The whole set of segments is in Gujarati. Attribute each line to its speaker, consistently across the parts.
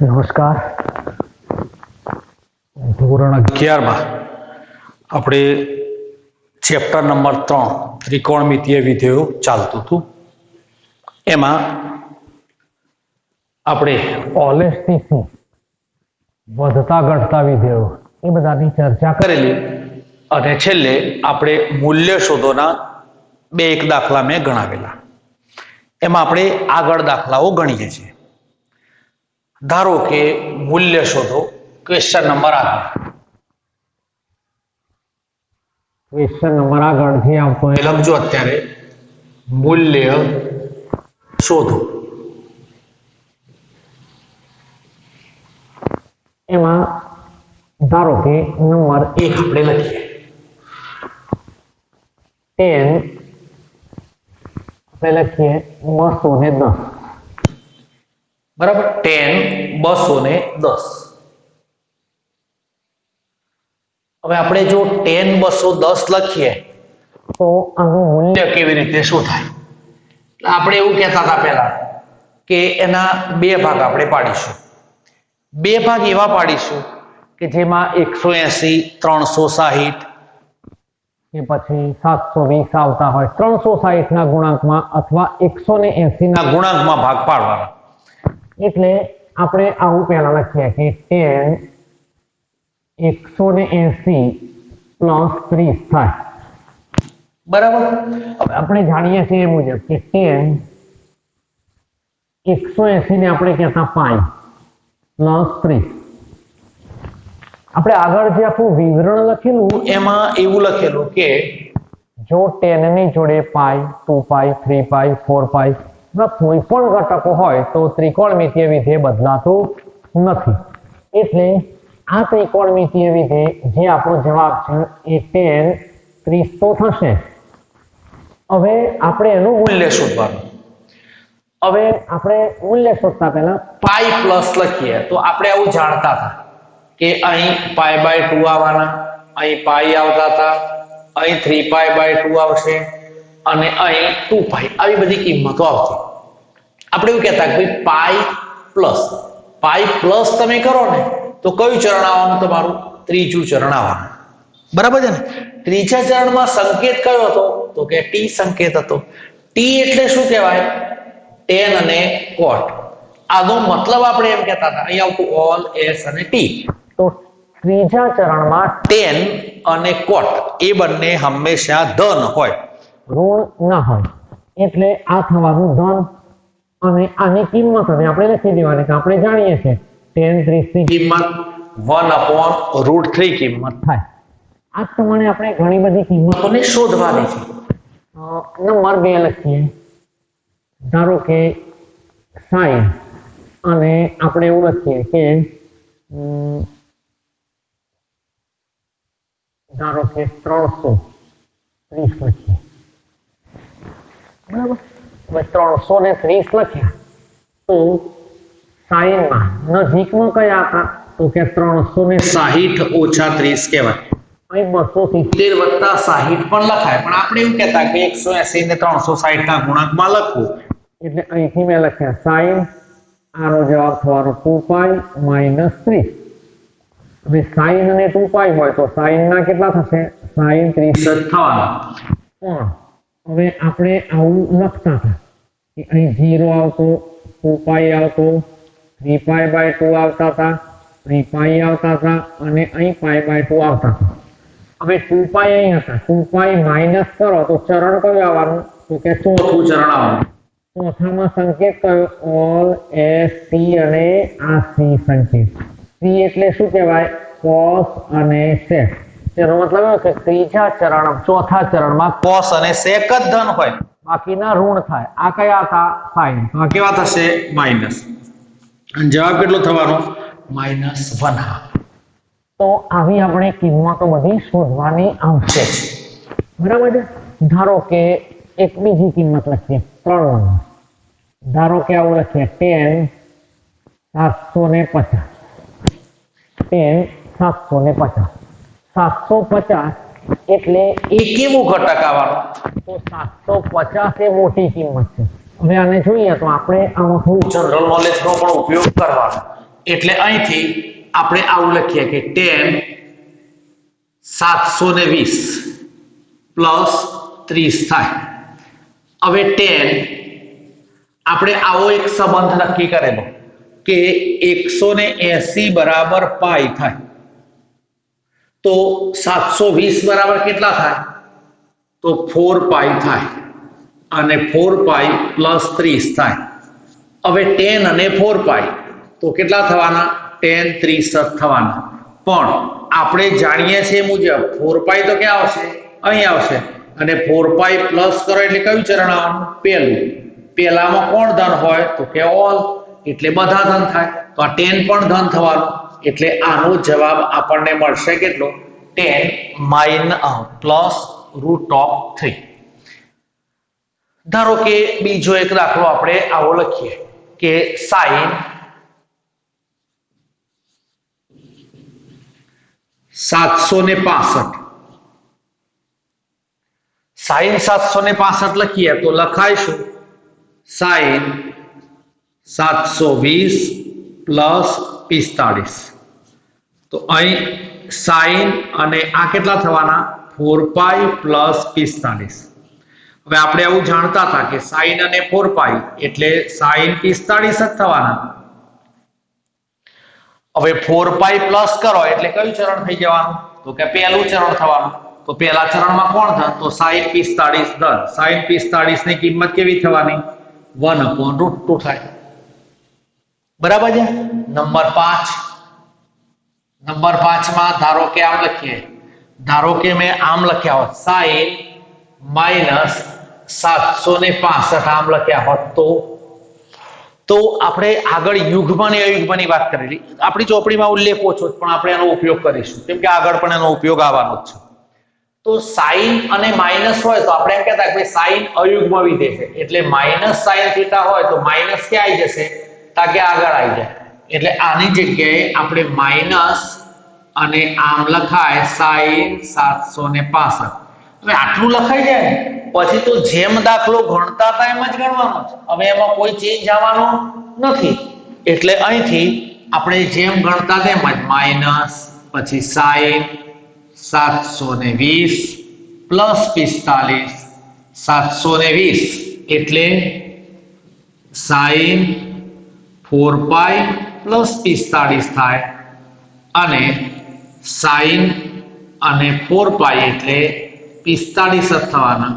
Speaker 1: નમસ્કાર. ધોરણ 11 માં આપણે ચેપ્ટર નંબર 3 ત્રિકોણમિતીય વિધેયો ચાલતું હતું. એમાં આપણે ઓલેસથી વધતા ઘટતા વિધેયો એ બધાની ચર્ચા કરેલી અને છેલ્લે આપણે મૂલ્ય શોધોના બે એક દાખલા મેં ગણાવેલા. એમાં આપણે આગળ દાખલાઓ ગણીએ છીએ. ધારો કે મૂલ્ય શોધો. ક્વેશ્ચન નંબર આગળ જે આવતો એ લખજો અત્યારે. મૂલ્ય શોધો. એમાં ધારો કે નંબર 1 આપણે લખીએ 10 આપણે લખીએ 210. બરાબર, 10 210. હવે આપણે જો 10 210 લખીએ તો આનું મૂલ્ય કેવી રીતે શું થાય? આપણે એવું કહેતા હતા પહેલા કે એના બે ભાગ આપણે પાડીશું. બે ભાગ એવા પાડીશું કે જેમાં 180 360 કે પછી 720 આવતા હોય 360 ના ગુણાંકમાં અથવા 180 ના ગુણાંકમાં ભાગ પાડવાના. એટલે આપણે આવું પહેલા લખીએ કે 10 180 પ્લસ 30 થાય. બરાબર. હવે આપણે જાણીએ છીએ એ મુજબ કે 10 180 ને આપણે કહેતા પાઈ પ્લસ 30. આપણે આગળ જે આપણું વિવરણ લખેલું એમાં એવું લખેલું કે જો 10 ની જોડે પાઈ 2 પાઈ 3 પાઈ 4 પાઈ કોઈ પણ ઘટકો હોય તો ત્રિકોણમિતીય વિધેય બદલાતું નથી. એટલે આ ત્રિકોણમિતીય વિધેય જે આપણો જવાબ છે એ 10 30 તો થશે. હવે આપણે એનું મૂલ્ય શોધવાનું. હવે આપણે મૂલ્ય શોધતા પહેલા પાઈ પ્લસ લખીએ તો આપણે આવું જાણતા હતા કે અહીં π/2 આવવાના, અહીં પાઈ આવતા હતા, અહીં 3π/2 આવશે અને અહીં 2π. આવી બધી કિંમતો આવતી. આપણે એવું કહેતા કે ભાઈ પાઈ પ્લસ તમે કરો ને તો કયું ચરણ આવવાનું? તમારું ત્રીજું ચરણ આવવાનું. બરાબર છે ને? ત્રીજા ચરણમાં સંકેત કયો હતો? તો કે ટી સંકેત હતો. ટી એટલે શું કહેવાય? tan અને cot. આનો મતલબ આપણે એમ કહેતા હતા અહીં આવતું ઓલ એસ અને ટી. તો ત્રીજા ચરણમાં tan અને cot એ બંને હંમેશા ધન હોય, ઋણ ના હોય. એટલે આ થવાનું ધન. અને આની કિંમત આપણે લખી દેવાની કે આપણે જાણીએ છીએ tan 30 ની કિંમત 1/√3 કિંમત થાય. આ પ્રમાણે આપણે ઘણી બધી કિંમતોને શોધવાની છે. નંબર 2 લખીએ. ધારો કે sin અને આપણે એવું લખીએ કે ધારો કે 330 લખીએ. બરાબર. હવે 330 લખ્યા તો સાઈનમાં નજીકમાં કયા હતા? તો કે 360 ઓછા 30 કહેવાય. અહીં 270 વત્તા 60 પણ લખાય, પણ આપણે એવું કહેતા કે 180 ને 360 ના ગુણાંકમાં લખવું. એટલે અહીંથી મેં લખ્યા સાઈન. આનો જવાબ થવાનો 2π માઇનસ 30. હવે સાઈન અને 2π હોય તો સાઈન ના કેટલા થશે? સાઈન 30 જ થવાના. પણ હવે આપણે આવું લખતા હતા કે અહીં 0 આવતો, 2π આવતો, 3π/2 આવતા હતા, 3π આવતા હતા અને અહીં π/2 આવતા હતા. હવે 2π અહીં હતા, 2π માઇનસ કરો તો ચરણ કયું આવવાનું? તો કે ચોથું ચરણ આવવાનું. ચોથામાં સંકેત કયો? ઓલ એસ ટી અને આ સી સંકેત. સી એટલે શું કહેવાય? cos અને sec. તેનો મતલબ એવો કે ત્રીજા ચરણ ચોથા ચરણમાં cos અને sec જ ધન હોય, બાકીના ઋણ થાય. આ કયા હતા? sin. તો આ કેવા થશે? માઇનસ. અને જવાબ કેટલો થવાનો? -1/2. તો આવી આપણે કિંમતો બધી શોધવાની આવશે. બરાબર છે. ધારો કે એક બીજી કિંમત લખીએ 3 નંબર. ધારો કે આવું લખીએ 10 750. 750 એટલે એ કેવું ઘટક આવવાનું? તો 750 એ મોટી કિંમત છે. હવે આને જોઈએ તો આપણે આમાં થોડું જનરલ નોલેજનો પણ ઉપયોગ કરવાનો. એટલે અહીંથી આપણે આવું લખીએ કે tan 720 પ્લસ 30 થાય. હવે tan આપણે આવો એક સંબંધ નક્કી કરેલો કે 180 બરાબર પાઈ થાય. તો 720 બરાબર કેટલા થાય? તો 4 પાઈ થાય અને 4 પાઈ પ્લસ 30 થાય. હવે tan અને 4 પાઈ તો કેટલા થવાના? tan 30 થવાના. પણ આપણે જાણીએ છીએ મુજબ 4 પાઈ તો ક્યાં આવશે? અહીં આવશે. અને 4 પાઈ પ્લસ કરો એટલે કયું ચરણ આવવાનું? પહેલું. પહેલામાં કોણ ધન હોય? તો કે ઓલ, એટલે બધા ધન થાય. તો આ tan પણ ધન થવાનું. એટલે આનો જવાબ આપણને મળશે કેટલો? tan plus √3. ધારો કે બીજો એક દાખલો આપણે આવો લખીએ કે sin 765. sin 765 લખીએ તો લખાઈશું sin 720 પ્લસ 45. તો અહીં sin અને આ કેટલા થવાના? 4 પાઈ પ્લસ 45. હવે આપણે આવું જાણતા હતા કે sin અને 4 પાઈ એટલે sin 45 જ થવાના. હવે 4 પાઈ પ્લસ કરો એટલે કયું ચરણ થઈ જવાનું? તો કે પહેલું ચરણ થવાનું. તો પહેલા ચરણમાં કોણ ધન? તો sin 45 ધન. sin 45 ની કિંમત કેવી થવાની? 1/√2 થાય. બરાબર છે. નંબર 5. નંબર 5 માં ધારો કે આમ લખીએ. ધારો કે મેં આમ લખ્યા હોત sin -765 આમ લખ્યા હોત તો આપણે આગળ યુગ્મ અને અયુગ્મની વાત કરેલી. આપણી ચોપડીમાં ઉલ્લેખ ઓછો પણ આપણે એનો ઉપયોગ કરીશું કેમ કે આગળ પણ એનો ઉપયોગ આવવાનો જ છે. તો sin અને માઇનસ હોય તો આપણે એમ કહેતા કે sin અયુગ્મ વિધેય છે એટલે -sin θ હોય તો માઇનસ ક્યાં આવી જશે? તાકે આગળ આવી જાય. એટલે આની જગ્યાએ આપણે માઇનસ અને આમ લખાય sin 765. હવે આટલું લખાઈ જાય પછી તો જેમ દાખલો ગણતા હતા એમ જ ગણવાનો છે. હવે એમાં કોઈ ચેન્જ આવવાનો નથી. એટલે અહીંથી આપણે જેમ ગણતા તેમ જ માઇનસ પછી sin 720 પ્લસ 45 720 એટલે sin 4 પાઈ પ્લસ 45 થાય અને sin અને 4 પાઈ એટલે 45 જ થવાના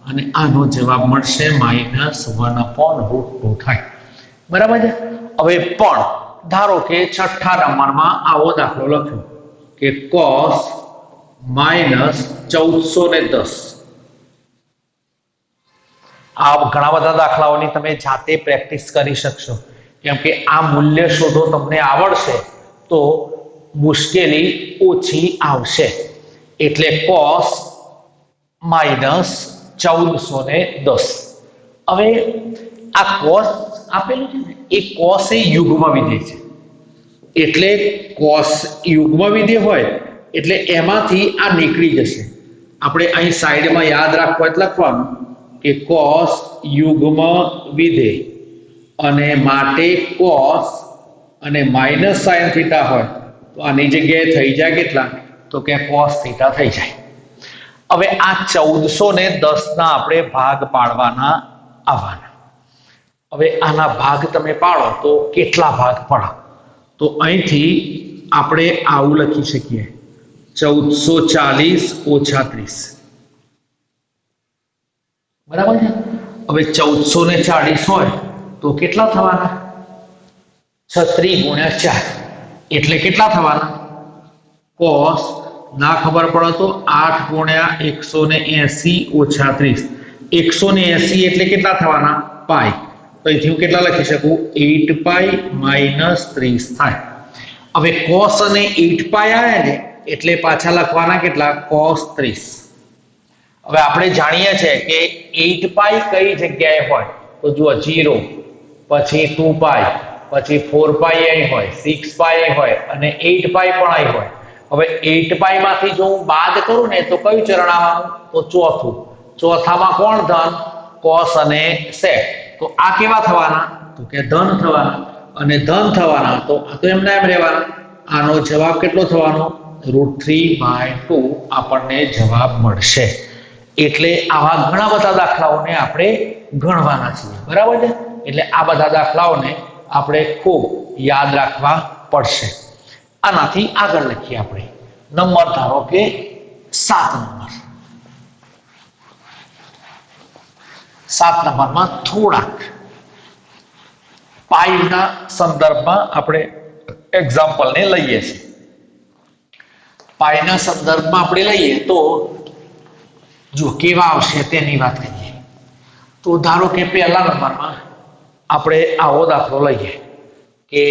Speaker 1: અને આનો જવાબ મળશે -1/√2 થાય. બરાબર છે. હવે પણ ધારો કે છઠ્ઠા નંબરમાં આવો દાખલો લખ્યો કે cos -1410. આ ઘણા બધા દાખલાઓની તમે જાતે પ્રેક્ટિસ કરી શકશો કેમ કે આ મૂલ્ય શોધો તમને આવડશે તો મુશ્કેલી ઓછી આવશે. એટલે cos -1410. હવે આ cos આપેલું છે ને એ cos એ યુગ્મ વિધેય છે. એટલે cos યુગ્મ વિધેય હોય એટલે એમાંથી આ નીકળી જશે. આપણે અહીં સાઈડમાં યાદ રાખવા એટલે લખવાનું કે cos યુગ્મ વિધેય અને માટે cos અને માઇનસ sin θ હોય તો આની જગ્યાએ થઈ જાય કેટલા? તો કે cos θ થઈ જાય. હવે આ 1410 ના આપણે ભાગ પાડવાના આવવાના. હવે આના ભાગ તમે પાડો તો કેટલા ભાગ પડે? તો અહીંથી આપણે આવું લખી શકીએ 1440 - 30. બરાબર છે. હવે 1440 હોય તો કેટલા થવાના? 36 × 4 એટલે કેટલા થવાના? cos ના ખબર પડે તો 8 × 180 - 30. 180 એટલે કેટલા થવાના? પાઈ. તો અહીંથી હું કેટલા લખી શકું? 8 પાઈ -30 થાય. હવે cos અને 8 પાઈ આવ્યા ને એટલે પાછા લખવાના કેટલા? cos 30. હવે આપણે જાણીએ છીએ કે 8 પાઈ કઈ જગ્યાએ હોય તો જુઓ 0 પછી 2 પાઈ પછી 4 પાઈ અહીં હોય 6 પાઈ અહીં હોય અને 8 પાઈ પણ અહીં હોય. હવે 8 પાઈ માંથી જો હું બાદ કરું ને તો કયું ચરણ આવવાનું? તો ચોથું. ચોથામાં કોણ ધન? cos અને sec. તો આ કેવા થવાના? તો કે ધન થવાના. અને ધન થવાના તો આ તો એમના એમ રહેવાના. આનો જવાબ કેટલો થવાનો? √3/2 આપણને જવાબ મળશે. એટલે આવા ઘણા બધા દાખલાઓને આપણે ગણવાના છીએ, બરાબર છે. એટલે આ બધા દાખલાઓને આપણે ખૂબ યાદ રાખવા પડશે. આનાથી આગળ લખીએ આપણે નંબર, ધારો કે 7 નંબર. 7 નંબરમાં થોડાક પાઈના સંદર્ભમાં આપણે એક્ઝામ્પલને લઈએ છીએ. પાઈના સંદર્ભમાં આપણે લઈએ તો જો કેવા આવશે તેની વાત કરીએ. તો ધારો કે પહેલા નંબરમાં આપણે આવો દાખલો લઈએ કે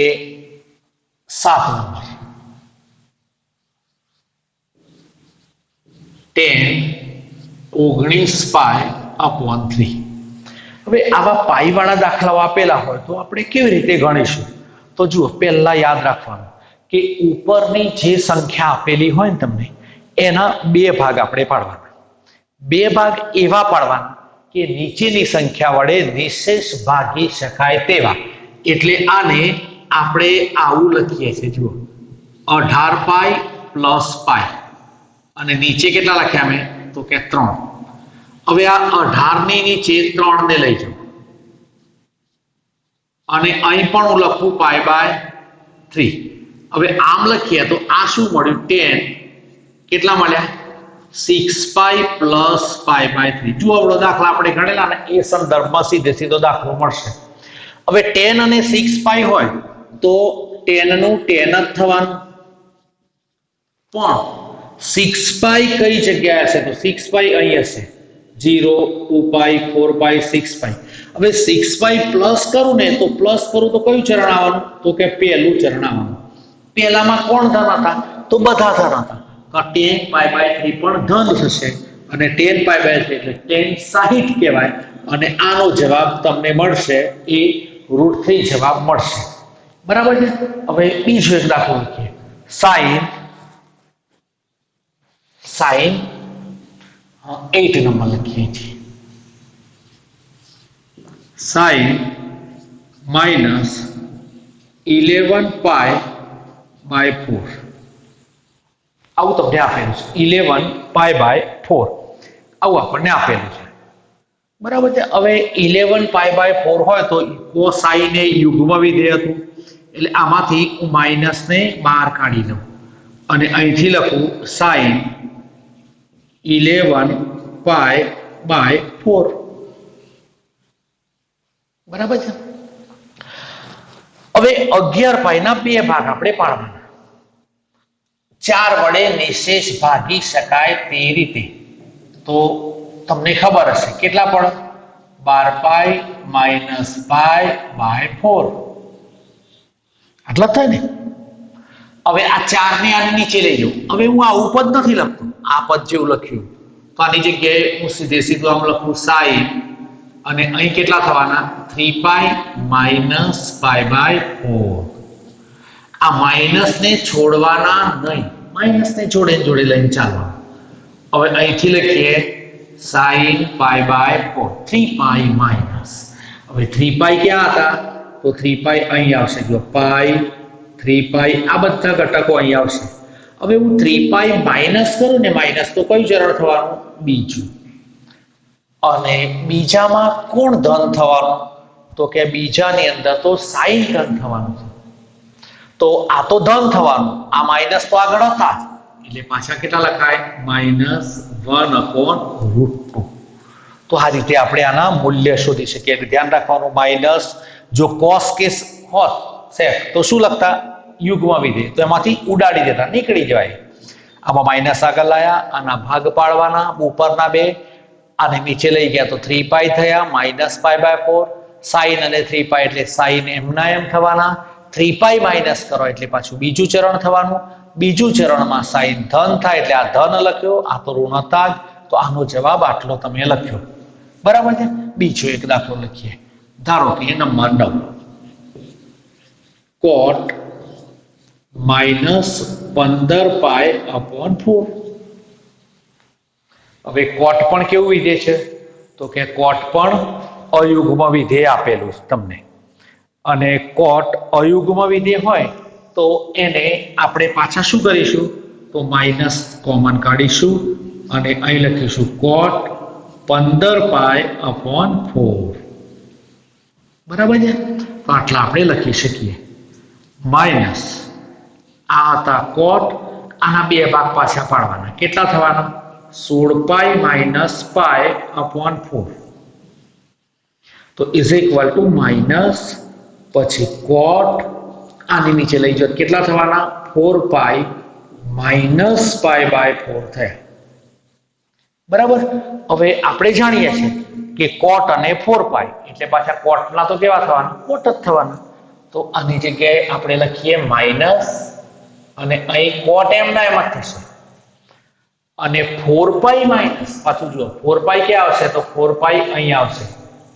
Speaker 1: 7 નંબર 10/19π/3. હવે આવા પાઈ વાળા દાખલાઓ આપેલા હોય તો આપણે કેવી રીતે ગણીશું? તો જુઓ, પહેલા યાદ રાખવાનું કે ઉપરની જે સંખ્યા આપેલી હોય ને તમને એના 2 ભાગ આપણે પાડવાના. 2 ભાગ એવા પાડવાના કે નીચેની સંખ્યા વડે નિશેષ ભાગી શકાય તેવા. એટલે આને આપણે આવું લખીએ છીએ, જુઓ 18π + π અને નીચે કેટલા લખ્યા મેં? તો કે 3. હવે આ 18 ની નીચે 3 ને લઈ જાઓ અને અહીં પણ હું લખું π/3. હવે આમ લખીએ તો આ શું મળ્યું? 10 કેટલા મળ્યા? 6π + π/3. જુઓ, આપણો દાખલા આપણે ગણેલા ને એ સંદર્ભમાં સીધો દાખલો મળશે. હવે 10 અને 6π હોય તો 10 નું 10 જ થવાનું, પણ 6π કઈ જગ્યાએ હશે? તો 6π અહીં હશે. 0, 2π, 4π, 6π. હવે 6π પ્લસ કરું ને તો પ્લસ કરું તો કયું ચરણ આવવાનું? તો કે પહેલું ચરણ આવવાનું. પહેલામાં કોણ ધન હતા? તો બધા ધન હતા. 10π/3 પણ ધન થશે અને 10π/3 એટલે 10/60 કહેવાય. અને આનો જવાબ તમને મળશે એ √3 જવાબ મળશે, બરાબર છે. હવે બીજો એક દાખલો લખીએ. sin 8 નંબર લખીએ છીએ. sin -11π/4 આવું તમને આપેલું છે. 11π/4 આવું આપણને આપેલું છે, બરાબર છે. હવે 11π/4 હોય તો કોસાઇન એ યુગ્મ વિધેય હતું, એટલે આમાંથી હું માઇનસ ને બહાર કાઢી દઉં અને અહીંથી લખું sin 11π/4, બરાબર છે. હવે 11π ના 2 ભાગ આપણે પાડવાના. 4 વડે નિશેષ ભાગી શકાય તે રીતે. તો તમને ખબર હશે કેટલા પડે? 12π - π/4 આટલા થાય ને. હવે આ 4 ને આની નીચે લઈ જાઉં. હવે હું આ પદ નથી લખતો, આ પદ જેવું લખ્યું તો આની જગ્યાએ હું સીધું આમ લખું sin અને અહીં કેટલા થવાના? 3π - π/4. આ માઇનસ ને છોડવાના નહીં, માઇનસ ને જોડે લઈને ચાલવાનું. હવે અહીંથી લખીએ sin π/4, 3π માઇનસ. હવે 3π ક્યાં હતા? તો 3π અહીં આવશે, જો π 3π આ બધા ઘટકો અહીં આવશે. હવે હું 3π માઇનસ કરું ને માઇનસ, તો કયું ચરણ થવાનું? બીજું. અને બીજામાં કોણ ધન થવાનું? તો કે બીજાની અંદર તો sin ધન થવાનું છે. તો આ તો ધન થવાનું, આ માઇનસ તો આગળ હતા એટલે પાછા કેટલા લખાય? -1/√2. તો આ રીતે આપણે આના મૂલ્ય શોધી શકીએ. ધ્યાન રાખવાનું, માઇનસ જો cos કે cos sec તો શું લખતા? યુગ્મ વિધેય, તો એમાંથી ઉડાડી દેતા, નીકળી જવાય. આમાં માઇનસ આગળ લાયા, આના ભાગ પાડવાના ઉપરના 2, આને નીચે લઈ ગયા તો 3π થયા -π/4. sin અને 3π એટલે sin એમના એમ થવાના. 3π માઇનસ કરો એટલે પાછું બીજું ચરણ થવાનું. બીજું ચરણમાં sin ધન થાય એટલે આ ધન લખ્યો, આ તો ઋણ હતા જ, તો આનો જવાબ આટલો તમે લખ્યો, બરાબર છે. બીજો એક દાખલો લખીએ. ધારો કે નંબર 9 cot -15π/4. હવે cot પણ કેવું વિધેય છે? તો કે cot પણ અયુગ્મ વિધેય આપેલું તમને. અને કોટ અયુગ્મ વિધેય હોય તો એને આપણે પાછા શું કરીશું તો માઇનસ કોમન કાઢીશું અને અહીં લખીશું કોટ 15π/4 બરાબર છે તો આટલા આપણે લખી શકીએ માઇનસ આ હતા કોટ આના બે ભાગ પાછા પાડવાના કેટલા થવાના 16π - π/4 તો ઇઝ ઇક્વલ ટુ માઇનસ પછી કોટ આની નીચે લઈ જાઓ કેટલા થવાના 4π - π/4 થયા બરાબર હવે આપણે જાણીએ છીએ કે કોટ અને 4π એટલે પાછા કોટના તો કેવા થવાના કોટ જ થવાના તો આની જગ્યાએ આપણે લખીએ માઇનસ અને અહીં કોટ એમના એમ જ થશે અને 4π માઇનસ પાછું જુઓ 4π ક્યાં આવશે તો 4π અહીં આવશે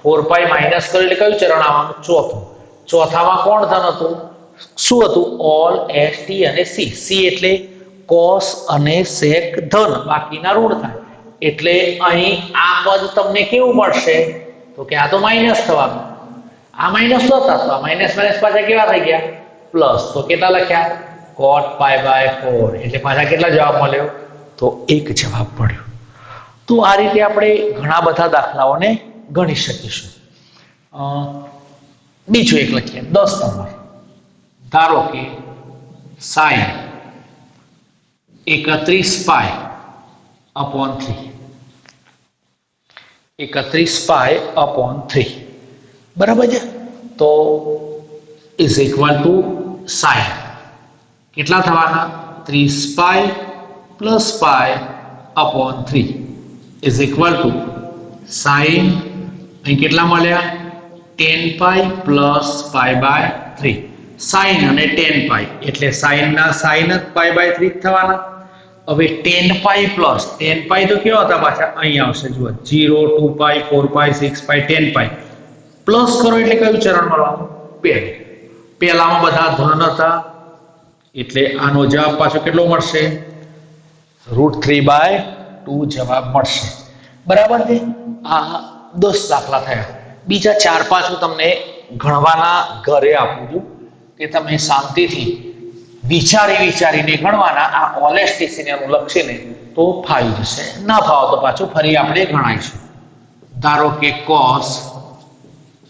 Speaker 1: 4π માઇનસ કરો એટલે કયું ચરણ આવવાનું ચોથું ચોથામાં કોણ ધન હતું શું હતું ઓલ એસ ટી અને સી સી એટલે કોસ અને સેક ધન બાકીના ઋણ થાય એટલે અહીં આ પદ તમને કેવું મળશે તો કે આ તો માઇનસ થવાનું આ માઇનસ નહોતા તો આ માઇનસ માઇનસ પાછા કેવા થઈ ગયા પ્લસ તો કેટલા લખ્યા cot π/4 એટલે પાછા કેટલા જવાબ મળ્યો તો એક જવાબ મળ્યો તો આ રીતે આપણે ઘણા બધા દાખલાઓને ગણી શકીશું બીજું એક લખીએ 10 નંબર ધારો કે sin 31π/3 31π/3 બરાબર છે તો ઇઝ ઇક્વલ ટુ sin કેટલા થવાના 30π + π/3 ઇઝ ઇક્વલ ટુ sin અહીં કેટલા મળ્યા 10π + π/3 sin અને 10π એટલે sin ના sin જ π/3 થવાના હવે 10π પ્લસ 10π તો કેવા હતા પાછા અહીં આવશે જુઓ 0 2π 4π 6π 10π પ્લસ કરો એટલે કયું ચરણ મળવાનું પહેલામાં બધા ધન હતા એટલે આનો જવાબ પાછો કેટલો મળશે √3/2 જવાબ મળશે બરાબર છે આ 10 દાખલા થયા બીજા 4-5 હું તમને ગણવાના ઘરે આપું છું કે તમે શાંતિથી વિચારીને ગણવાના આ ઓલેસ્ટીસી ને અનુલક્ષીને તો ફાવી જશે ના ફાવો તો પાછું ફરી આપણે ગણાઈશું ધારો કે cos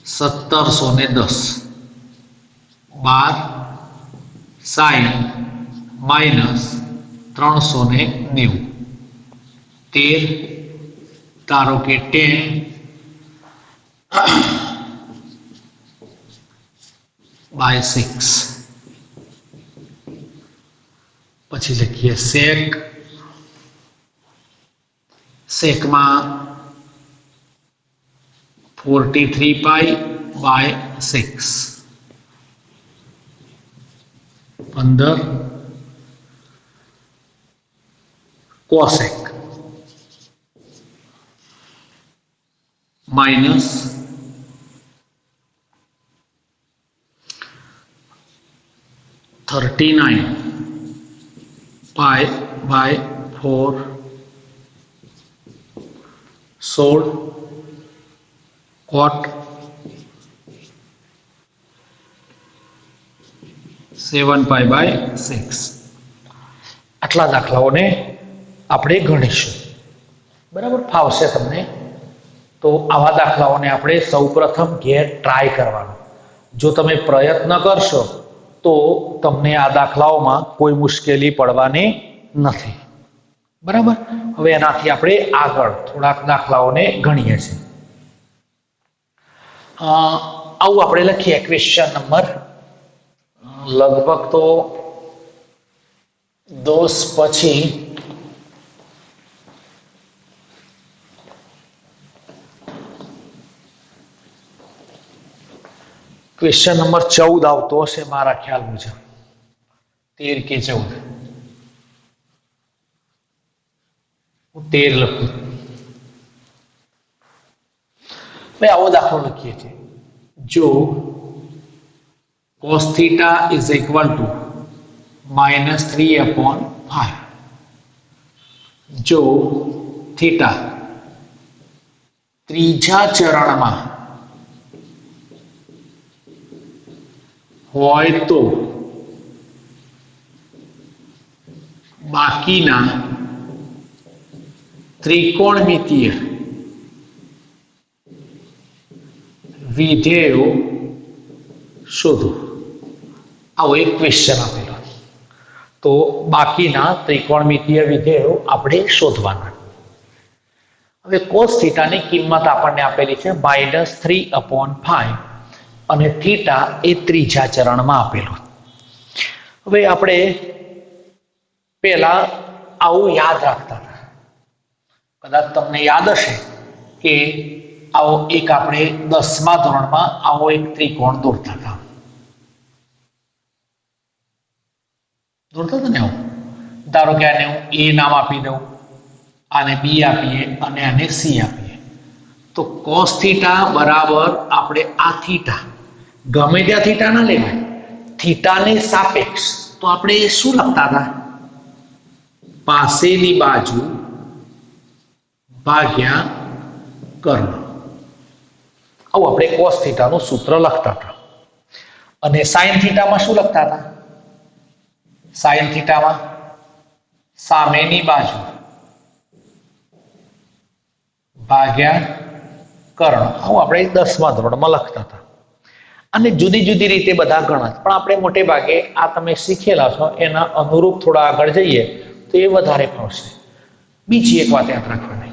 Speaker 1: 1710 12 sin -390 13 ધારો કે 10 by 6 પછી લખીએ સેકમાં 43π/6 15 cosec minus 39π/4 16 cot 7π/6 આટલા દાખલાઓને આપણે ગણીશું બરાબર ફાવશે તમને તો આવા દાખલાઓને આપણે સૌપ્રથમ ઘેર ટ્રાય કરવાનો જો તમે પ્રયત્ન કરશો તો તમને આ દાખલાઓમાં કોઈ મુશ્કેલી પડવાની નથી બરાબર હવે એનાથી આપણે આગળ થોડાક દાખલાઓને ગણીએ છીએ આવું આપણે લખીએ ક્વેશ્ચન નંબર લગભગ તો 10 પછી ક્વેશ્ચન નંબર 14 આવતો હશે મારા ખ્યાલ મુજબ 13 કે 14 હું 13 લખું ભાઈ આવો દાખલો લખીએ છીએ જો cos theta is equal to -3/5 જો થીટા ત્રીજા ચરણમાં હોય તો બાકીના ત્રિકોણમિતીય વિધેયો શોધો. આવો એક ક્વેશ્ચન આપેલો. તો બાકીના ત્રિકોણમિતીય વિધેયો આપણે શોધવાના. હવે cos થીટાની કિંમત આપણને આપેલી છે -3/5 અને થીટા એ ત્રીજા ચરણમાં આપેલો. હવે આપણે પહેલા આવું યાદ રાખતા હતા. કદાચ તમને યાદ હશે કે આવો એક આપણે 10મા ધોરણમાં આવો એક ત્રિકોણ દોરતા હતા. દોરતા હતા ને આવું. ધારો કે આને હું A નામ આપી દઉં, આને B આપીએ અને આને C આપીએ. તો cos થીટા બરાબર આપણે આ થીટા ગમે ત્યાં થીટા ના લેવાય, થીટાને સાપેક્ષ તો આપણે શું લખતા હતા? પાસેની બાજુ ભાગ્યા કર્ણ. આવું આપણે cos થીટાનું સૂત્ર લખતા હતા. અને sin થીટામાં શું લખતા હતા? sin થીટામાં સામેની બાજુ ભાગ્યા કર્ણ. આવું આપણે 10મા ધોરણમાં લખતા હતા. અને જુદી જુદી રીતે બધા ગણત, પણ આપણે મોટે ભાગે આ તમે શીખેલા છો એના અનુરૂપ થોડા આગળ જઈએ તો એ વધારે પડશે. બીજી એક વાત યાદ રાખવાની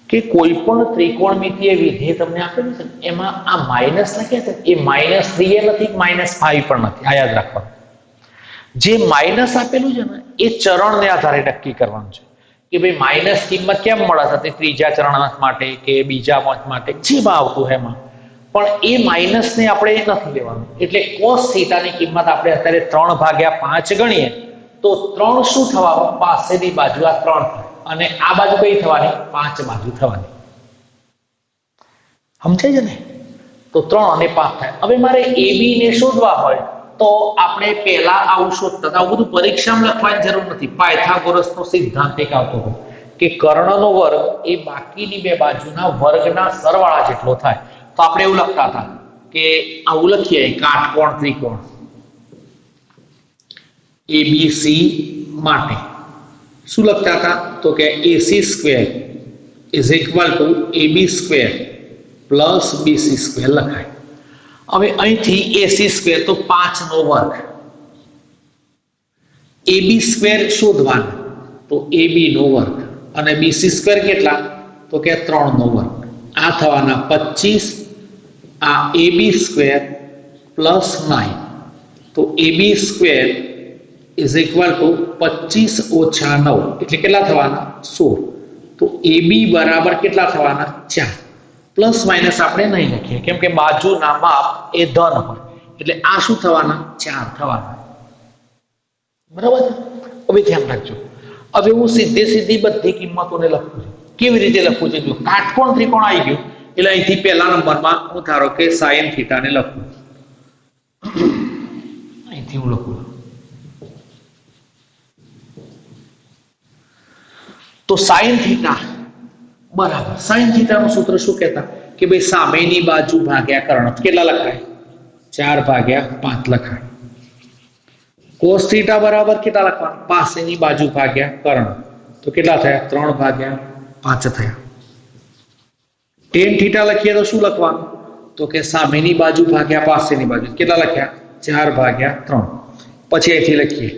Speaker 1: કે કોઈ પણ ત્રિકોણમિતીય વિધેય તમને આપેલું છે એમાં આ માઇનસ લખ્યા છે એ -3 નથી, -5 પણ નથી. આ યાદ રાખવાનું. જે માઇનસ આપેલું છે ને એ ચરણને આધારે નક્કી કરવાનું છે કે ભાઈ માઇનસ કિંમત કેમ મળે છે, તે ત્રીજા ચરણ માટે કે બીજા માટે જેમાં આવતું હોય એમાં. પણ એ માઇનસને આપણે નથી લેવાનું. એટલે cos થીટાની કિંમત આપણે અત્યારે 3/5 ગણીએ તો 3 શું થવાનું? પાસેની બાજુ આ 3 થાય અને આ બાજુ કઈ થવાની? 5 બાજુ થવાની. સમજાય છે ને? તો 3 અને 5 થાય. હવે મારે AB ને શોધવા હોય તો આપણે પહેલા આવું શોધતા હતા. આવું બધું પરીક્ષામાં લખવાની જરૂર નથી. પાયથાગોરસનો સિદ્ધાંત એક આવતો હતો કે કર્ણનો વર્ગ એ બાકીની બે બાજુના વર્ગના સરવાળા જેટલો થાય. તો આપણે એવું લખતા હતા કે આવું લખીએ કાટકોણ ત્રિકોણ ABC માટે શું લખતા હતા? તો કે AC² = AB² + BC² લખાય. હવે અહીંથી AC² તો 5 નો વર્ગ, AB² શોધવાનો તો AB નો વર્ગ અને BC² કેટલા? તો કે 3 નો વર્ગ. આ થવાના 25. આ AB² + 9 તો AB² = 25 - 9 એટલે કેટલા થવાના? 16. તો AB બરાબર કેટલા થવાના? 4. પ્લસ માઇનસ આપણે નહીં લખીએ કેમ કે બાજુના માપ એ ધન હોય એટલે આ શું થવાના? 4 થવાના. બરાબર. હવે ધ્યાન રાખજો. હવે હું સીધી બધી કિંમતોને લખું છું. કેવી રીતે લખું છું? જો કાટકોણ ત્રિકોણ આવી ગયું એટલે અહીંથી પહેલા નંબરમાં હું ધારો કે sin થીટાને લખું. અહીંથી હું લખું તો sin થીટા બરાબર. sin થીટાનું સૂત્ર શું કહેતા કે ભાઈ સામેની બાજુ ભાગ્યા કર્ણ. કેટલા લખાય? 4/5 લખાય. cos થીટા બરાબર કેટલા લખવાનું? પાસેની બાજુ ભાગ્યા કર્ણ. તો કેટલા થયા? 3/5 થયા. tan થીટા લખીએ તો શું લખવાનું? તો કે સામેની બાજુ ભાગ્યા પાસેની બાજુ. કેટલા લખ્યા? 4/3. પછી અહીંથી લખીએ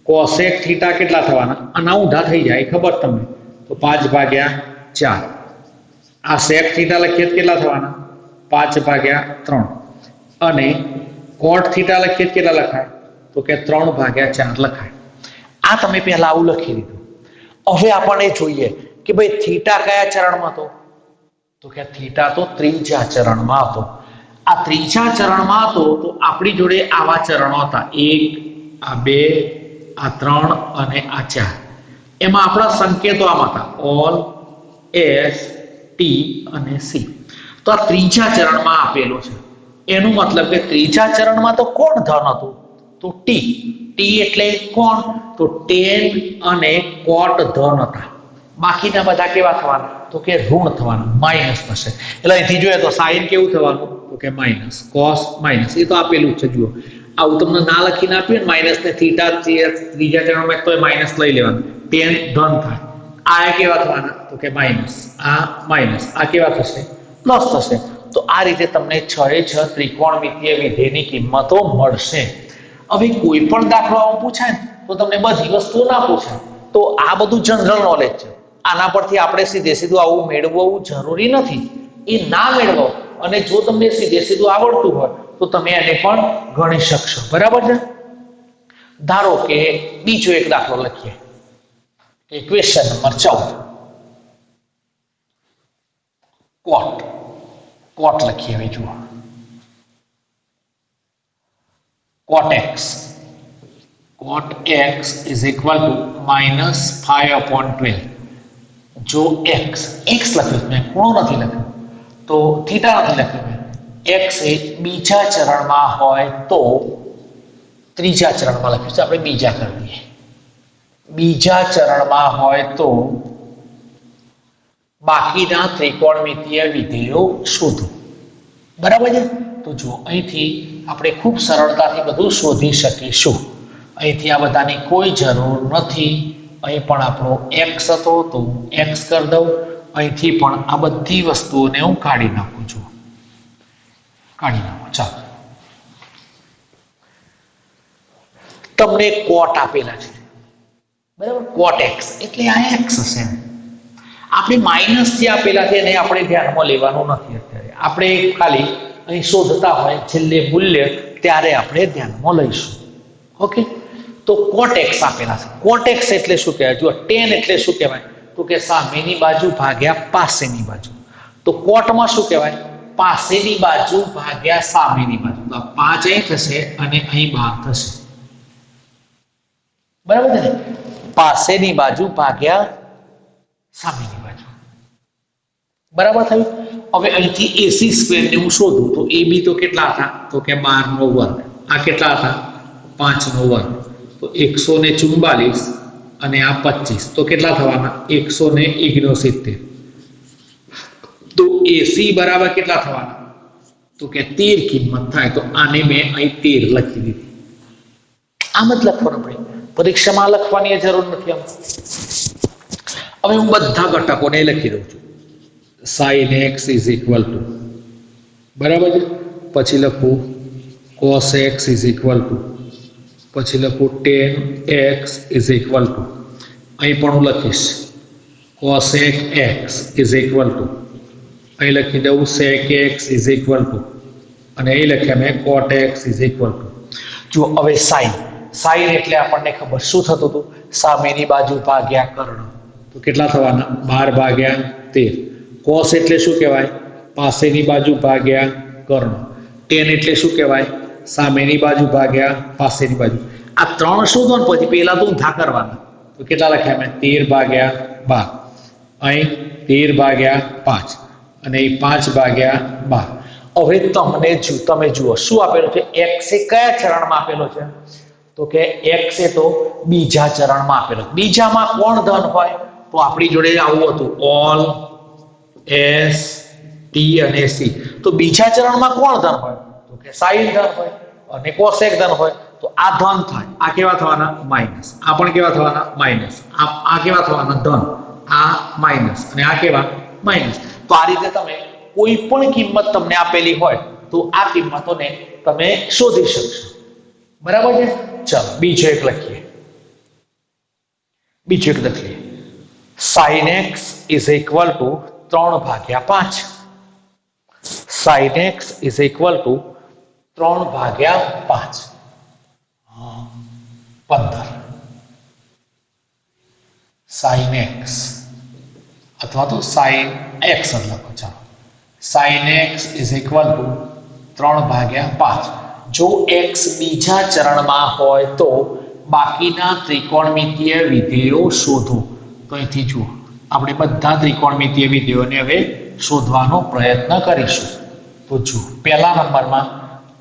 Speaker 1: cosec થીટા કેટલા થવાના? આના ઊંધા થઈ જાય ખબર તમને? તો 5/4. આ sec થીટા લખીએ તો કેટલા થવાના? 5/3. અને cot થીટા લખીએ તો કેટલા લખાય? તો કે 3/4 લખાય. આ તમે પહેલા આવું લખી દીધું. હવે આપણને જોઈએ કે ભાઈ થીટા કયા ચરણમાં હતો? તો કે થીટા તો ત્રીજા ચરણમાં હતો. આ ત્રીજા ચરણમાં હતો તો આપણી જોડે આવા ચરણો હતા 1, આ 2, આ 3 અને આ 4. એમાં આપણા સંકેતો આમાં હતા ઓલ, S, T અને C. તો આ ત્રીજા ચરણમાં આપેલો છે. એનું મતલબ કે ત્રીજા ચરણમાં તો કોણ ધન હતું? તો T. T એટલે કોણ? તો tan અને cot ધન હતા. બાકીના બધા કેવા થવાના? તો કે ઋણ થવાના, માઇનસ થશે. એટલે અહીંથી જોઈએ તો sin કેવું થવાનું? તો કે માઇનસ, cos માઇનસ. એ તો આપેલું છે જુઓ. આવું તમને ના લખીને આપ્યું ને માઇનસ ને થીટા ત્રીજા ચરણમાં તો માઇનસ લઈ લેવાનું, ટેન ધન થાય. આ કેવા થવાના તો કે માઇનસ, આ માઇનસ, આ કેવા થશે પ્લસ થશે. તો આ રીતે તમને 6 એ 6 ત્રિકોણમિતિય વિધેયની કિંમતો મળશે. હવે કોઈ પણ દાખલો આવો પૂછાય ને તો તમને બધી વસ્તુઓ ના પૂછાય. તો આ બધું જનરલ નોલેજ છે. આના પરથી આપણે સીધે સીધું આવું મેળવવું જરૂરી નથી. એ ના મેળવો અને જો તમને સીધે સીધું આવડતું હોય તો તમે એને પણ ગણી શકશો. બરાબર છે. ધારો કે બીજો એક દાખલો લખીએ કે ક્વેશ્ચન નંબર 14 કોટ લખીએ. હવે જુઓ cot x is equal to -5/12. જો x લખ્યું મેં ખૂણો નથી લખ્યો તો થીટા નથી લખ્યું મેં, x એ બીજા ચરણમાં હોય તો ત્રીજા ચરણમાં લખ્યું છે, આપણે બીજા કરી દઈએ. બીજા ચરણમાં હોય તો બાકીના ત્રિકોણમિતિય વિધેયો શોધો. બરાબર છે. તો જો અહીંથી આપણે ખૂબ સરળતાથી બધું શોધી શકીશું. અહીંથી આ બધાની કોઈ જરૂર નથી. અહીં પણ આપણો x હતો તો x કરી દઉં. અહીંથી પણ આ બધી વસ્તુઓને હું કાઢી નાખું છું. કાઢી નાખો. ચાલો, તમને કોટ આપેલા છે. બરાબર. કોટ x એટલે આ x હશે. આપણે માઇનસ જે આપેલા છે એને આપણે ધ્યાનમાં લેવાનું નથી અત્યારે. આપણે ખાલી અહીં શોધતા હોય છેલ્લે મૂલ્ય ત્યારે આપણે ધ્યાનમાં લઈશું. ઓકે. તો cot x આપેલા છે. cot x એટલે શું કહેવાય? જો tan એટલે શું કહેવાય તો કે સામેની બાજુ ભાગ્યા પાસેની બાજુ. તો કોટમાં શું કહેવાય? પાસેની બાજુ ભાગ્યા સામેની બાજુ. તો 5 અહીં થશે અને અહીં 12 થશે. બરાબર છે ને? પાસેની બાજુ ભાગ્યા સામેની બાજુ. બરાબર થયું. હવે અહીંથી AC² ને હું શોધું તો AB તો કેટલા હતા તો કે 12 નો વર્ગ. આ કેટલા હતા 5 નો વર્ગ. તો 144 અને આ 25 તો કેટલા થવાના 169. તો AC બરાબર કેટલા થવાના તો કે 13 કિંમત થાય. તો આને મેં અહીં 13 લખી દીધી. આમ જ લખવાનું પડે, પરીક્ષામાં લખવાની જરૂર નથી. હવે હું બધા ઘટકોને લખી દઉં છું. sin x is equal to, બરાબર છે. પછી લખું cos x is equal to, પછી લખું tan x is equal to, અહીં પણ હું લખીશ cosec x is equal to, અહીં લખી દઉં sec x is equal to, અને અહીં લખ્યા મેં cot x is equal to. જો હવે sin એટલે આપણને ખબર શું થતું હતું? સામેની બાજુ ભાગ્યા કર્ણ. તો કેટલા થવાના 12/13. cos એટલે શું કહેવાય? પાસેની બાજુ ભાગ્યા કર્ણ. tan એટલે શું કહેવાય? સામેની બાજુ ભાગ્યા પાસેની બાજુ. આ ત્રણ શોધો ને પછી પહેલા તો ઊંધા કરવાના. તો કેટલા લખ્યા મેં 13/12. અહીં 13/5 અને 5/12. હવે તમે જુઓ શું આપેલું છે? x એ કયા ચરણમાં આપેલો છે? તો કે x એ તો બીજા ચરણમાં આપેલો. બીજામાં કોણ ધન હોય? તો આપણી જોડે આવું હતું ઓલ S T અને C. તો બીજા ચરણમાં કોણ ધન હોય? તો કે sin ધન હોય અને cosec ધન હોય. તો આ ધન થાય. આ કેવા થવાના? માઇનસ. આ પણ કેવા થવાના? માઇનસ. આ કેવા થવાના? ધન. આ માઇનસ અને આ કેવા? માઇનસ. તો આ રીતે તમે કોઈ પણ કિંમત તમને આપેલી હોય તો આ કિંમતોને તમે શોધી શકશો. બરાબર છે. ચાલો બીજો એક લખીએ. sin x is equal to 3/5. sin x is equal to 3/5. 15. sin x અથવા તો sin x જ લખો. ચાલો sin x is equal to 3/5. જો x બીજા ચરણમાં હોય તો બાકીના ત્રિકોણમિતિય વિધેયો શોધો. તો અહીંથી જુઓ આપણે બધા ત્રિકોણમિતિય વિધેયોને હવે શોધવાનો પ્રયત્ન કરીશું. તો જુઓ પહેલા નંબરમાં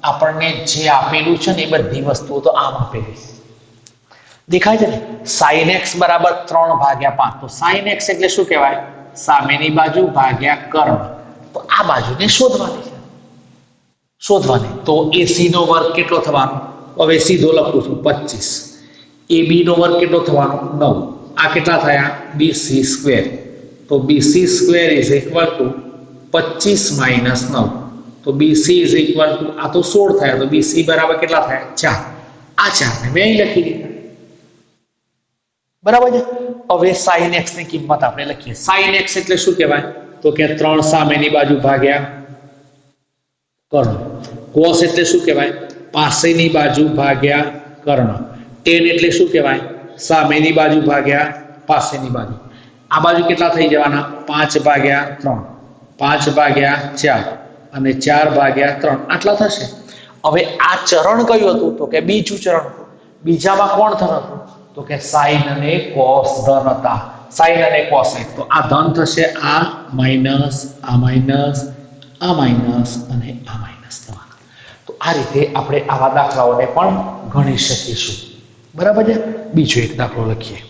Speaker 1: આપણને જે આપેલું છે ને એ બધી વસ્તુઓ તો આમ આપેલી દેખાય છે ને. sin x બરાબર 3/5. તો sin x એટલે શું કહેવાય? સામેની બાજુ ભાગ્યા કર્ણ. તો આ બાજુને શોધવાની છે. તો AC નો વર્ગ કેટલો થવાનો? હવે સીધો લખું છું 25 ab નો વર્ગ કેટલો થવાનો 9 આ કેટલા થયા bc સ્ક્વેર તો bc square is equal to 25 minus 9 તો bc ઇઝ ઇક્વલ ટુ આ તો 16 થયા તો bc બરાબર કેટલા થયા 4 આ 4 ને મેં અહીં લખી દીધા બરાબર છે હવે sin x ની કિંમત આપણે લખીએ sin x એટલે શું કહેવાય તો કે 3 સામેની બાજુ ભાગ્યા કર્ણ cos એટલે શું કહેવાય પાસેની બાજુ ભાગ્યા કર્ણ tan એટલે શું કહેવાય સામેની બાજુ ભાગ્યા પાસેની બાજુ આ બાજુ કેટલા થઈ જવાના 5 ભાગ્યા 3 5 ભાગ્યા 4 અને 4 ભાગ્યા 3 આટલા થશે હવે આ ચરણ કયું હતું તો કે બીજું ચરણ હતું બીજામાં કોણ ધન હતું તો કે sin અને cos ધન હતા sin અને cos તો આ ધન થશે આ માઈનસ આ માઈનસ આ માઈનસ અને આ માઈનસ થવાના તો આ રીતે આપણે આવા દાખલાઓને પણ ગણી શકીશું બરાબર છે બીજો એક દાખલો લખીએ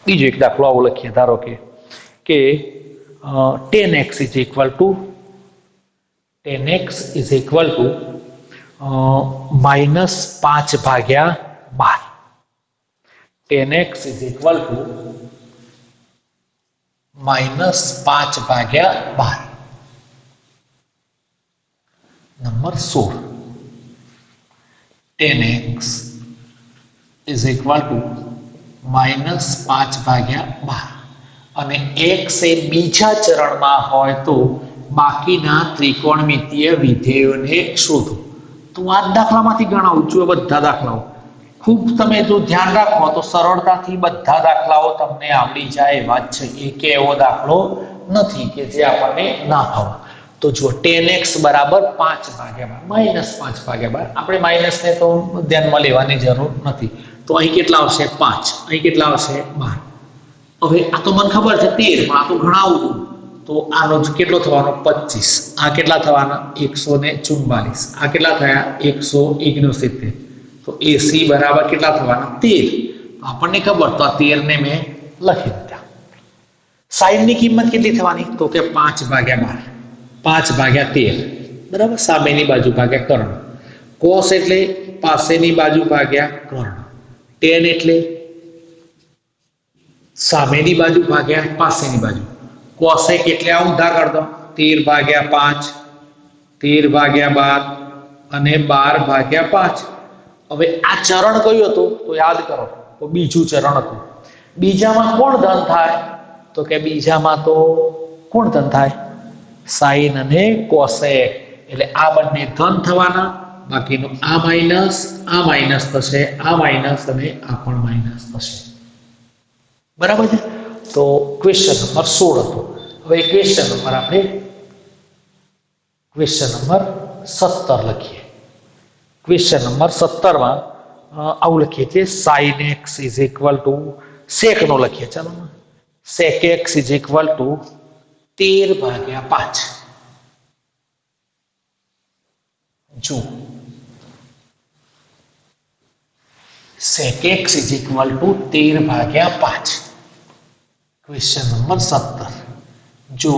Speaker 1: બીજો એક દાખલો આવો લખીએ ધારો કે tan x is equal to minus 5 ભાગ્યા 12 tan x is equal to minus 5 ભાગ્યા 12 number 16 tan x is equal to minus 5 ભાગ્યા 12 અને x એ બીજા ચરણમાં હોય તો બાકીના ત્રિકોણમિતીય વિધેયોને શોધો તો આ દાખલામાંથી ગણાવું છું બધા દાખલાઓ ખૂબ તમે જો ધ્યાન રાખો તો સરળતાથી બધા દાખલાઓ તમને આવડી જાય એવા જ છે એક એવો દાખલો નથી કે જે આપણને ના ફાવે તો જો tan x બરાબર 5 ભાગ્યા 12 માઈનસ 5 ભાગ્યા 12 આપણે માઈનસને તો ધ્યાનમાં લેવાની જરૂર નથી તો અહીં કેટલા આવશે 5 અહીં કેટલા આવશે 12 હવે આ તો મને ખબર છે 13 પણ આ તો ગણાવું તો આનો કેટલો થવાનો 25 આ કેટલા થવાના 144 આ કેટલા થયા 169 તો AC બરાબર કેટલા થવાના 13 આપણને ખબર તો આ 13 ને મેં લખી દીધા sin ની કિંમત કેટલી થવાની તો કે 5 ભાગ્યા 12 5 ભાગ્યા 13 બરાબર સામેની બાજુ ભાગ્યા કર્ણ cos એટલે પાસેની બાજુ ભાગ્યા કર્ણ tan એટલે સામેની બાજુ ભાગ્યા પાસેની બાજુ cosec એટલે આ ઊંધા કર દો 13 ભાગ્યા 5 13 ભાગ્યા 12 અને 12 ભાગ્યા 5 હવે આ ચરણ કયું હતું તો યાદ કરો તો બીજું ચરણ હતું બીજામાં કોણ ધન થાય તો કે બીજામાં તો કોણ ધન થાય sin અને cosec એટલે આ બંને ધન થવાના બાકીનું આ માઈનસ થશે આ માઈનસ અને આ પણ માઈનસ થશે બરાબર છે તો ક્વેશ્ચન નંબર 16 હતો હવે ક્વેશ્ચન નંબર આપણે ક્વેશ્ચન નંબર 17 લખીએ ક્વેશ્ચન નંબર 17 માં આવું લખીએ છીએ sin x is equal to sec નો લખીએ ચાલો sec x is equal to 13 ભાગ્યા 5 જો sec x is equal to 13 ભાગ્યા 5 क्वेश्चन नंबर 17 जो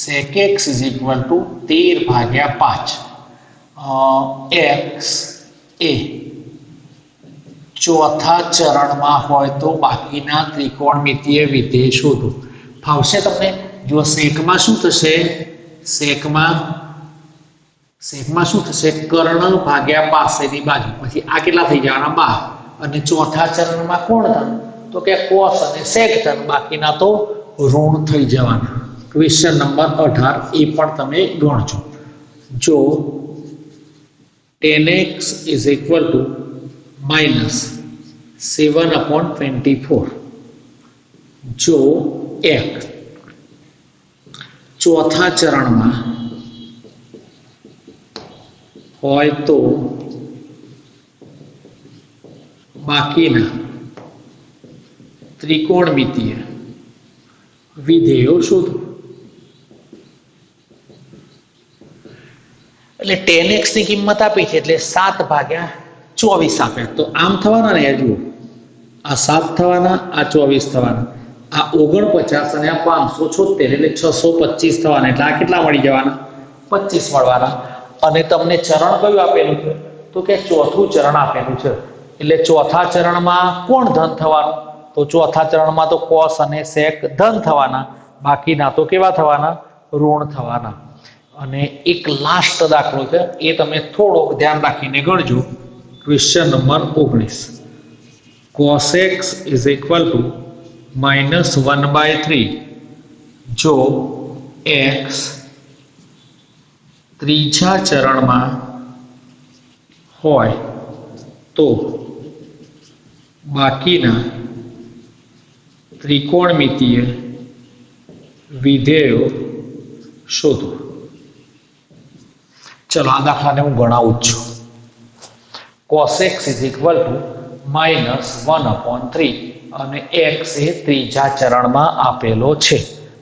Speaker 1: sec x is equal to 13 Bhagya 5 x ए ચોથા ચરણમાં હોય તો બાકીના ત્રિકોણમિતીય વિધેય શોધો ફાવશે તમને જો સેકમાં શું થશે સેકમાં શું થશે કર્ણ ભાગ્યા પાસેની બાજુ પછી આ કેટલા થઈ જવાના 12 અને ચોથા ચરણમાં કોણ ધન તો કે cos અને sec ધન બાકીના તો ઋણ થઈ જવાના ક્વેશ્ચન નંબર 18 એ પણ તમે ગણજો જો tan x is equal to minus 7/24 जो x ચોથા ચરણમાં હોય તો બાકીના ત્રિકોણમિતીય વિધેયો શોધો એટલે tan x ની કિંમત આપી છે એટલે 7/24 આપે તો આમ થવાના ને જુઓ આ 7 થવાના આ 24 થવાના આ 49 અને આ 576 એટલે 625 થવાના એટલે આ કેટલા મળી જવાના 25 મળવાના અને તમને ચરણ કયું આપેલું છે
Speaker 2: તો કે ચોથું ચરણ આપેલું છે એટલે ચોથા ચરણમાં કોણ ધન થવાનું તો ચોથા ચરણમાં તો કોસ અને સેક ધન થવાના બાકીના તો કેવા થવાના ઋણ થવાના અને એક લાસ્ટ દાખલો છે એ તમે થોડોક ધ્યાન રાખીને ગણજો question number 19 cos x is equal to -1/3 જો x ત્રીજા ચરણમાં હોય તો બાકીના ત્રિકોણમિતીય વિધેયો શોધો ચલો આ દાખલાને હું ગણાવું છું cos x is equal to -1/3 અને x એ ત્રીજા ચરણમાં આપેલો છે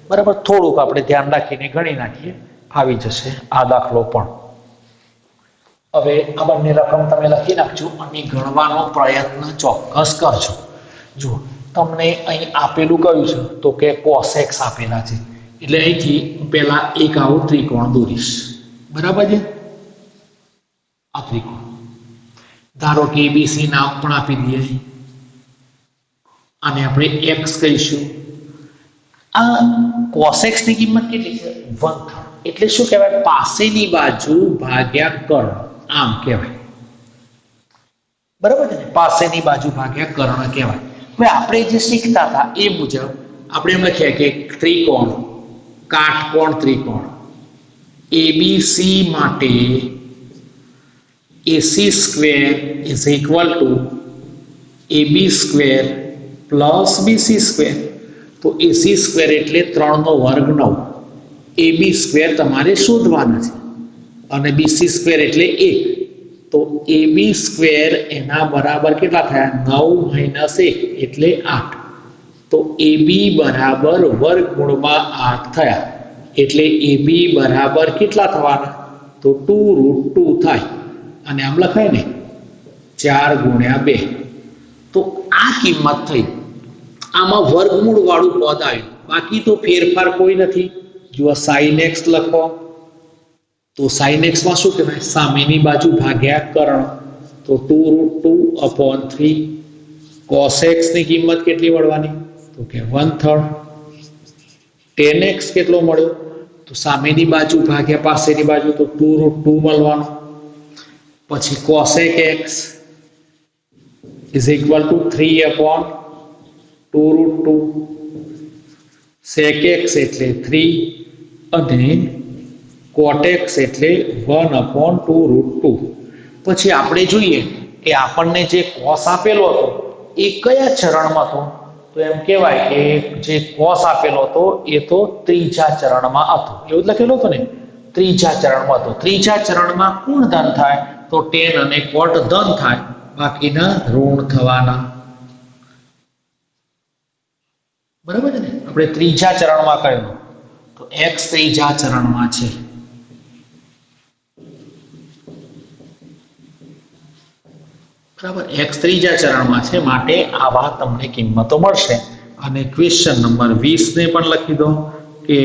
Speaker 2: બરાબર થોડુંક આપણે ધ્યાન રાખીને ગણી નાખીએ આવી જશે આ દાખલો પણ હવે આ બંને રકમ તમે લખી નાખજો અને ગણવાનો પ્રયત્ન ચોક્કસ કરજો જો તમને અહીં આપેલું કયું છે તો કે cos x આપેલા છે એટલે અહીંથી પહેલા એક આવું ત્રિકોણ દોરીશ બરાબર છે આ ત્રિકોણ ધારો કે ABC નામ પણ આપી દઈએ આને આપણે x કહીશું આ cos x ની કિંમત કેટલી છે 1/3 એટલે શું કહેવાય પાસેની બાજુ ભાગ્યા કર્ણ આમ કહેવાય બરાબર છે ને પાસેની બાજુ ભાગ્યા કર્ણ કહેવાય હવે આપણે જે શીખતા હતા એ મુજબ આપણે એમ લખીએ કે ત્રિકોણ કાટકોણ ત્રિકોણ ABC માટે AC square is equal to AB square plus BC square તો AC square એટલે 3 નો વર્ગ 9 AB square તમારે શોધવાનો છે અને BC square એટલે 1 તો AB square એના બરાબર કેટલા થયા 9 - 1 એટલે 8 તો AB બરાબર વર્ગમૂળમાં 8 થયા એટલે AB બરાબર કેટલા થવાના તો 2√2 થાય અને આમ લખાય ને 4 × 2 તો આ કિંમત થઈ આમાં વર્ગમૂળ વાળું પદ આવ્યું બાકી તો ફેરફાર કોઈ નથી જો sin x લખો તો sin x માં શું કહેવાય સામેની બાજુ ભાગ્યા કર્ણ તો 2√2/3 cos x ની કિંમત કેટલી મળવાની તો કે 1/3 tan x કેટલો મળ્યો તો સામેની બાજુ ભાગ્યા પાસેની બાજુ તો 2√2 મળવાનો પછી cosec x is equal to 3/2√2 sec x એટલે 3 અને cot x એટલે 1/2√2 પછી આપણે જોઈએ કે આપણને જે cos આપેલો હતો એ કયા ચરણમાં હતો તો એમ કહેવાય કે જે cos આપેલો હતો એ તો ત્રીજા ચરણમાં હતો એવું લખેલું હતું ને ત્રીજા ચરણમાં હતો ત્રીજા ચરણમાં કોણ ધન થાય તો tan અને cot ધન થાય બાકીના ઋણ થવાના બરાબર છે ને આપણે ત્રીજા ચરણમાં કહ્યું તો x ત્રીજા ચરણમાં છે બરાબર x ત્રીજા ચરણમાં છે માટે આવા તમને કિંમતો મળશે અને ક્વેશ્ચન નંબર 20 ને પણ લખી દો કે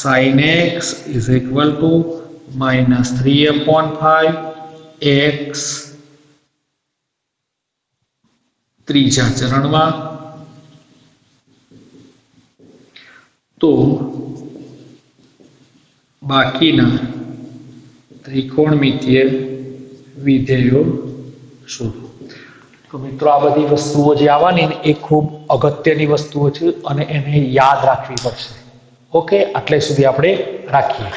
Speaker 2: sin x is equal to -3/5 x ત્રીજા ચરણમાં તો બાકીના ત્રિકોણમિતીય વિધેયો શોધો તો મિત્રો આ બધી વસ્તુઓ જે આવવાની ને એ ખૂબ અગત્યની વસ્તુઓ છે અને એને યાદ રાખવી પડશે ઓકે આટલે સુધી આપણે રાખીએ